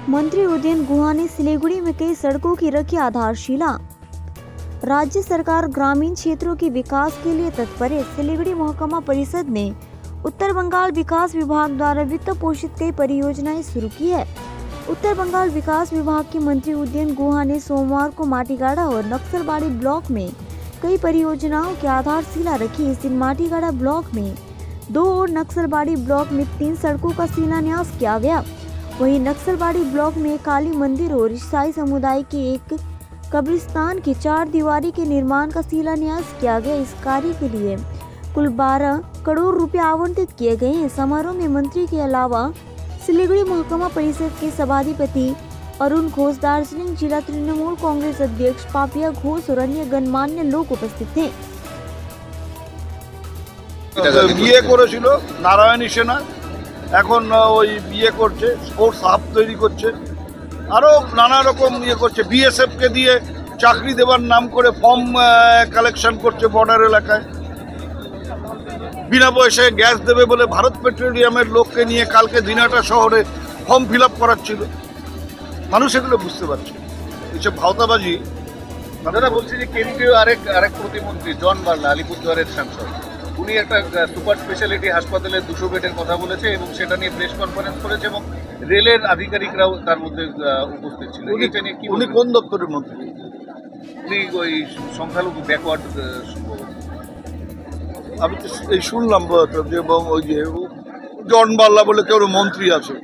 मंत्री उदयन गुहा ने सिलीगुड़ी में कई सड़कों की रखी आधारशिला। राज्य सरकार ग्रामीण क्षेत्रों के विकास के लिए तत्पर है। सिलीगुड़ी महकमा परिषद ने उत्तर बंगाल विकास विभाग द्वारा वित्त पोषित कई परियोजनाएं शुरू की है। उत्तर बंगाल विकास विभाग के मंत्री उदयन गुहा ने सोमवार को माटीगाड़ा और नक्सलबाड़ी ब्लॉक में कई परियोजनाओं की आधारशिला रखी। इस दिन माटीगाड़ा ब्लॉक में 2 और नक्सलबाड़ी ब्लॉक में 3 सड़कों का शिलान्यास किया गया। वहीं नक्सलबाड़ी ब्लॉक में काली मंदिर और ईसाई समुदाय के एक कब्रिस्तान की 4 दीवारी के निर्माण का शिलान्यास किया गया। इस कार्य के लिए कुल 12 करोड़ रुपए आवंटित किए गए हैं। समारोह में मंत्री के अलावा सिलीगुड़ी महकमा परिषद के सभाधिपति अरुण घोष, दार्जिलिंग जिला तृणमूल कांग्रेस अध्यक्ष पापिया घोष और अन्य गणमान्य लोग उपस्थित थे। বিয়ে করেছিল নারায়ণী সেনা, এখন ওই বিয়ে করছে, স্পোর্টস হাব তৈরি করছে, আরো নানা রকম ইয়ে করছে। বিএসএফ কে দিয়ে চাকরি দেওয়ার নাম করে ফর্ম কালেকশন করছে বর্ডার এলাকায়। বিনা পয়সায় গ্যাস দেবে বলে ভারত পেট্রোলিয়ামের লোককে নিয়ে কালকে দিনাটা শহরে ফর্ম ফিল আপ করাচ্ছিল। মানুষ এগুলো বুঝতে পারছে, এইসব ভাওতাবাজি। দাদা বলছি যে কেন্দ্রীয় আরেক প্রতিমন্ত্রী জন বার্লা, আলিপুরদুয়ারের সাংসদ, উনি একটা সুপার স্পেশালিটি হাসপাতালে 200 বেডের কথা বলেছে এবং সেটা নিয়ে প্রেস কনফারেন্স করেছে এবং রেলের আধিকারিকরাও তার মধ্যে উপস্থিত ছিল। উনি কোন দপ্তরের মন্ত্রী? উনি ওই সংখ্যালঘু ব্যাকওয়ার্ড সম্ভবত। আমি তো এই শুনলাম যে ওই যে জন বার্লা বলে কেউ মন্ত্রী আছে।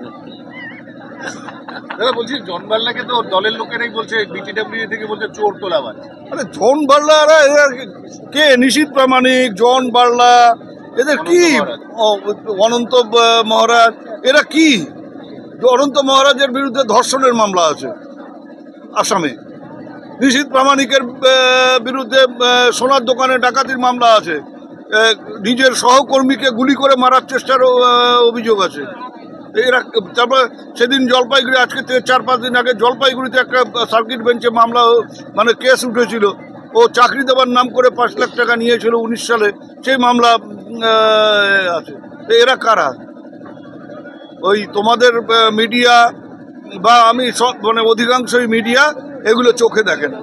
দাদা বলছি জন বার্লাকে তো দলের লোকেরাই বলছে, বিটিডব্লিউ থেকে বলছে চোর তোলাবাজ। আরে জন বার্লা এরা কে? নিশীথ প্রামাণিক, জন বার্লা, এদের কি? অনন্ত মহারাজ, এরা কি? অনন্ত মহারাজের বিরুদ্ধে ধর্ষণের মামলা আছে আসামে। নিশীথ প্রামাণিকের বিরুদ্ধে সোনার দোকানে ডাকাতির মামলা আছে। নিজের সহকর্মীকে গুলি করে মারার চেষ্টার অভিযোগ আছে। এরা তারপর সেদিন জলপাইগুড়ি, আজকে থেকে 4-5 দিন আগে জলপাইগুড়িতে একটা সার্কিট বেঞ্চে মামলা মানে কেস উঠেছিল। ও চাকরি দেওয়ার নাম করে 5 লাখ টাকা নিয়েছিল 19 সালে, সেই মামলা আছে। এরা কারা? ওই তোমাদের মিডিয়া বা আমি সব মানে অধিকাংশই মিডিয়া এগুলো চোখে দেখে না।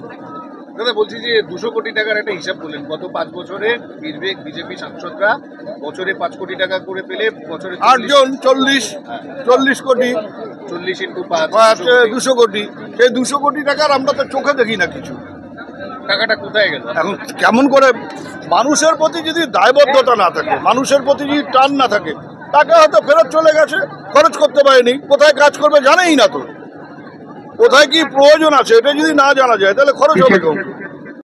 দাদা বলছি যে 200 কোটি টাকার একটা হিসাব বললেন, গত 5 বছরে বিজেপি সাংসদরা বছরে 5 কোটি টাকা করে পেলে বছরে 8 জন 40 কোটি, 40 ইন্টু 5 200 কোটি। সেই 200 কোটি টাকার আমরা তো চোখে দেখি না কিছু। টাকাটা কোথায় গেল? এখন কেমন করে? মানুষের প্রতি যদি দায়বদ্ধতা না থাকে, মানুষের প্রতি যদি টান না থাকে, টাকা হয়তো ফেরত চলে গেছে, খরচ করতে পারেনি, কোথায় কাজ করবে জানেই না। তো কোথায় কি প্রয়োজন আছে এটা যদি না জানা যায় তাহলে খরচ হবে কেউ?